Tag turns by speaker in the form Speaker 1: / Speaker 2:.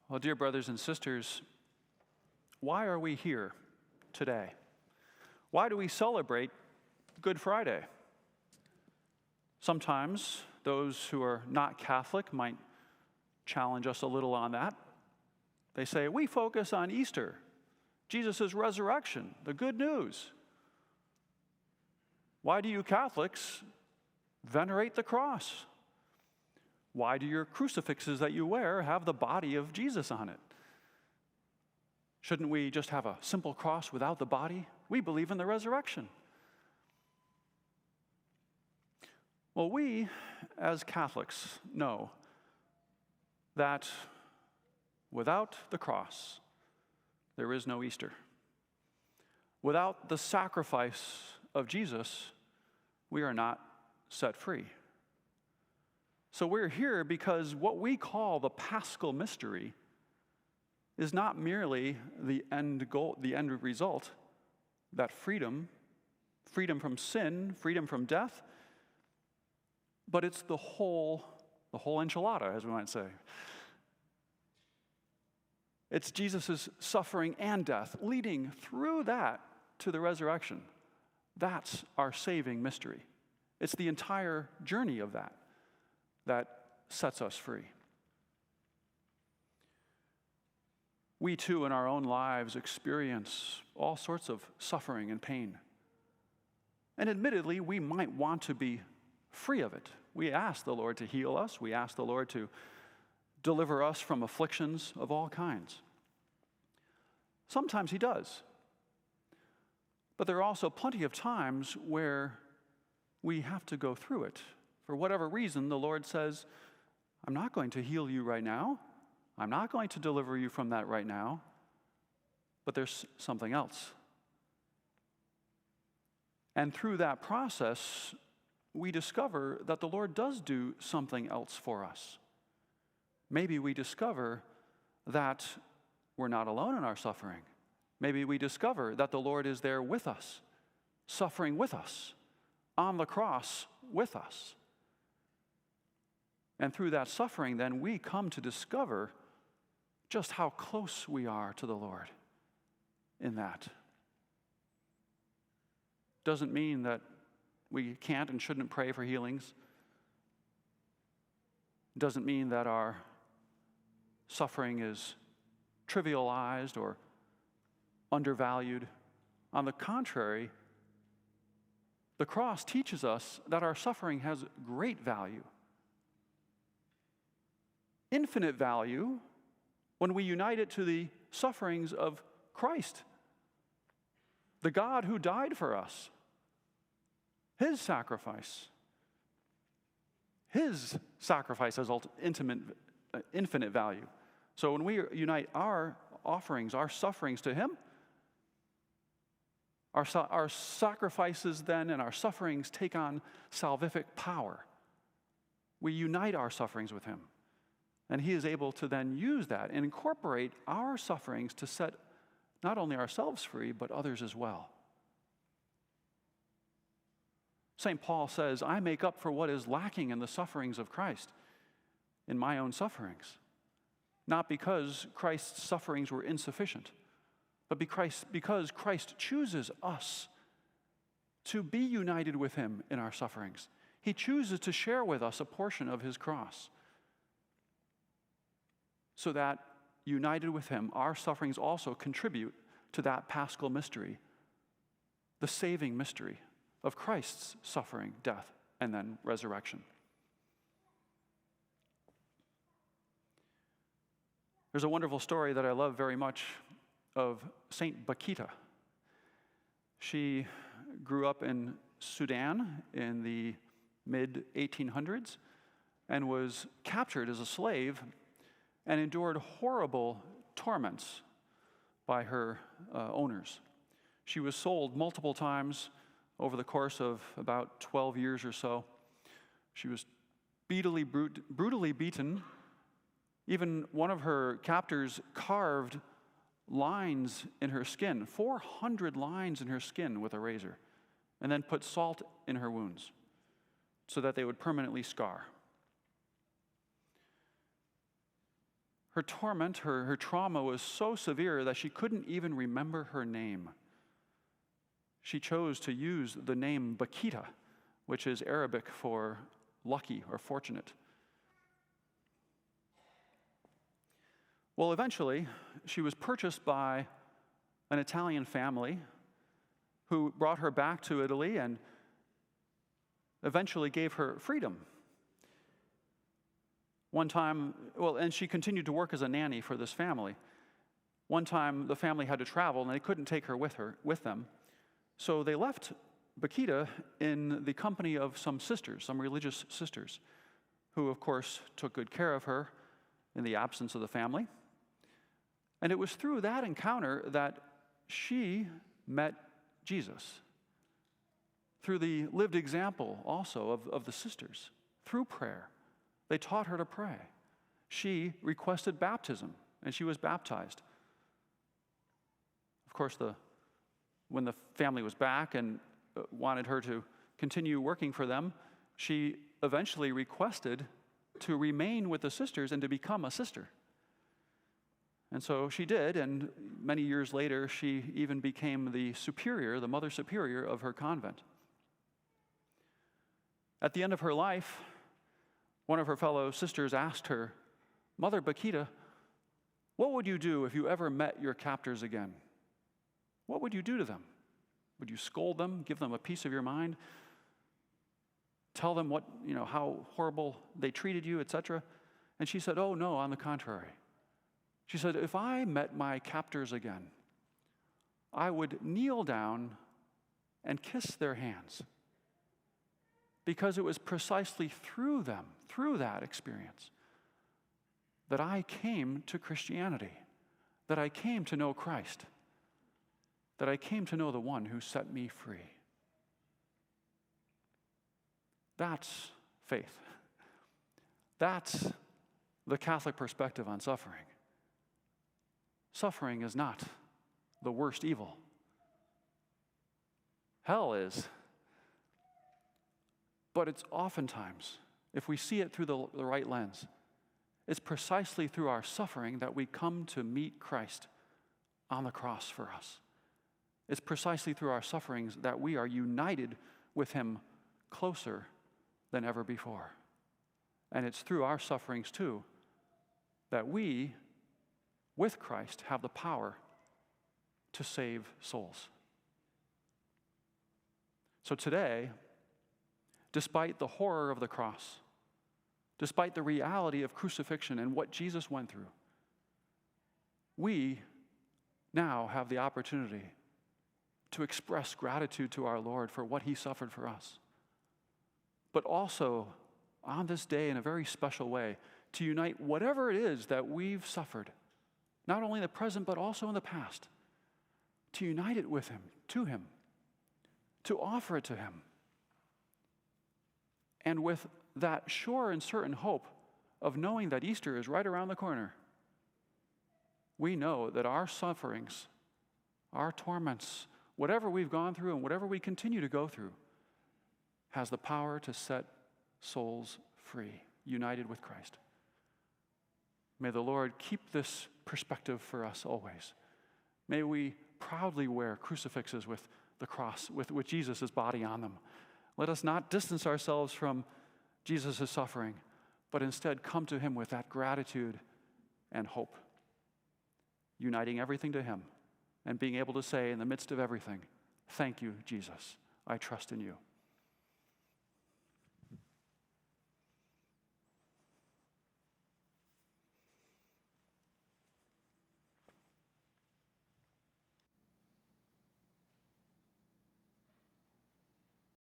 Speaker 1: Well, dear brothers and sisters, why are we here today? Why do we celebrate Good Friday? Sometimes those who are not Catholic might challenge us a little on that. They say, we focus on Easter, Jesus' resurrection, the good news. Why do you Catholics venerate the cross? Why do your crucifixes that you wear have the body of Jesus on it? Shouldn't we just have a simple cross without the body? We believe in the resurrection. Well, we, as Catholics, know that without the cross, there is no Easter. Without the sacrifice of Jesus, we are not set free. So we're here because what we call the Paschal mystery is not merely the end goal, the end result, that freedom from sin, freedom from death, but it's the whole enchilada, as we might say. It's Jesus' suffering and death, leading through that to the resurrection. That's our saving mystery. It's the entire journey of that sets us free. We too, in our own lives, experience all sorts of suffering and pain. And admittedly, we might want to be free of it. We ask the Lord to heal us. We ask the Lord to deliver us from afflictions of all kinds. Sometimes He does. But there are also plenty of times where we have to go through it. For whatever reason, the Lord says, I'm not going to heal you right now. I'm not going to deliver you from that right now. But there's something else. And through that process, we discover that the Lord does do something else for us. Maybe we discover that we're not alone in our suffering. Maybe we discover that the Lord is there with us, suffering with us, on the cross with us. And through that suffering, then we come to discover just how close we are to the Lord in that. Doesn't mean that we can't and shouldn't pray for healings. Doesn't mean that our suffering is trivialized or undervalued. On the contrary, the cross teaches us that our suffering has great value. Infinite value when we unite it to the sufferings of Christ, the God who died for us. His sacrifice has infinite value. So when we unite our offerings, our sufferings to Him, our sacrifices then and our sufferings take on salvific power. We unite our sufferings with Him. And He is able to then use that and incorporate our sufferings to set not only ourselves free, but others as well. St. Paul says, I make up for what is lacking in the sufferings of Christ, in my own sufferings. Not because Christ's sufferings were insufficient, but because Christ chooses us to be united with Him in our sufferings. He chooses to share with us a portion of His cross, so that, united with Him, our sufferings also contribute to that Paschal mystery, the saving mystery of Christ's suffering, death, and then resurrection. There's a wonderful story that I love very much of Saint Bakita. She grew up in Sudan in the mid-1800s and was captured as a slave and endured horrible torments by her owners. She was sold multiple times over the course of about 12 years or so. She was brutally beaten. Even one of her captors carved lines in her skin, 400 lines in her skin with a razor, and then put salt in her wounds so that they would permanently scar. Her torment, her trauma was so severe that she couldn't even remember her name. She chose to use the name Bakita, which is Arabic for lucky or fortunate. Well, eventually, she was purchased by an Italian family who brought her back to Italy and eventually gave her freedom. One time, and she continued to work as a nanny for this family. One time, the family had to travel, and they couldn't take her with them. So they left Bakita in the company of some sisters, some religious sisters, who, of course, took good care of her in the absence of the family. And it was through that encounter that she met Jesus, through the lived example also of the sisters, through prayer. They taught her to pray. She requested baptism, and she was baptized. Of course, when the family was back and wanted her to continue working for them, she eventually requested to remain with the sisters and to become a sister. And so she did, and many years later, she even became the superior, the mother superior of her convent. At the end of her life, one of her fellow sisters asked her, "Mother Bakita, what would you do if you ever met your captors again? What would you do to them? Would you scold them, give them a piece of your mind, tell them how horrible they treated you, etc.?" And she said, "Oh, no, on the contrary." She said, "If I met my captors again, I would kneel down and kiss their hands, because it was precisely through them, through that experience, that I came to Christianity, that I came to know Christ, that I came to know the one who set me free." That's faith. That's the Catholic perspective on suffering. Suffering is not the worst evil. Hell is. But it's oftentimes, if we see it through the right lens, it's precisely through our suffering that we come to meet Christ on the cross for us. It's precisely through our sufferings that we are united with him closer than ever before. And it's through our sufferings, too, that we, with Christ, have the power to save souls. So today, despite the horror of the cross, despite the reality of crucifixion and what Jesus went through, we now have the opportunity to express gratitude to our Lord for what he suffered for us. But also, on this day, in a very special way, to unite whatever it is that we've suffered, not only in the present, but also in the past, to unite it with him, to offer it to him. And with that sure and certain hope of knowing that Easter is right around the corner, we know that our sufferings, our torments, whatever we've gone through and whatever we continue to go through, has the power to set souls free, united with Christ. May the Lord keep this perspective for us always. May we proudly wear crucifixes with the cross, with Jesus' body on them. Let us not distance ourselves from Jesus' suffering, but instead come to him with that gratitude and hope, uniting everything to him and being able to say in the midst of everything, "Thank you, Jesus. I trust in you."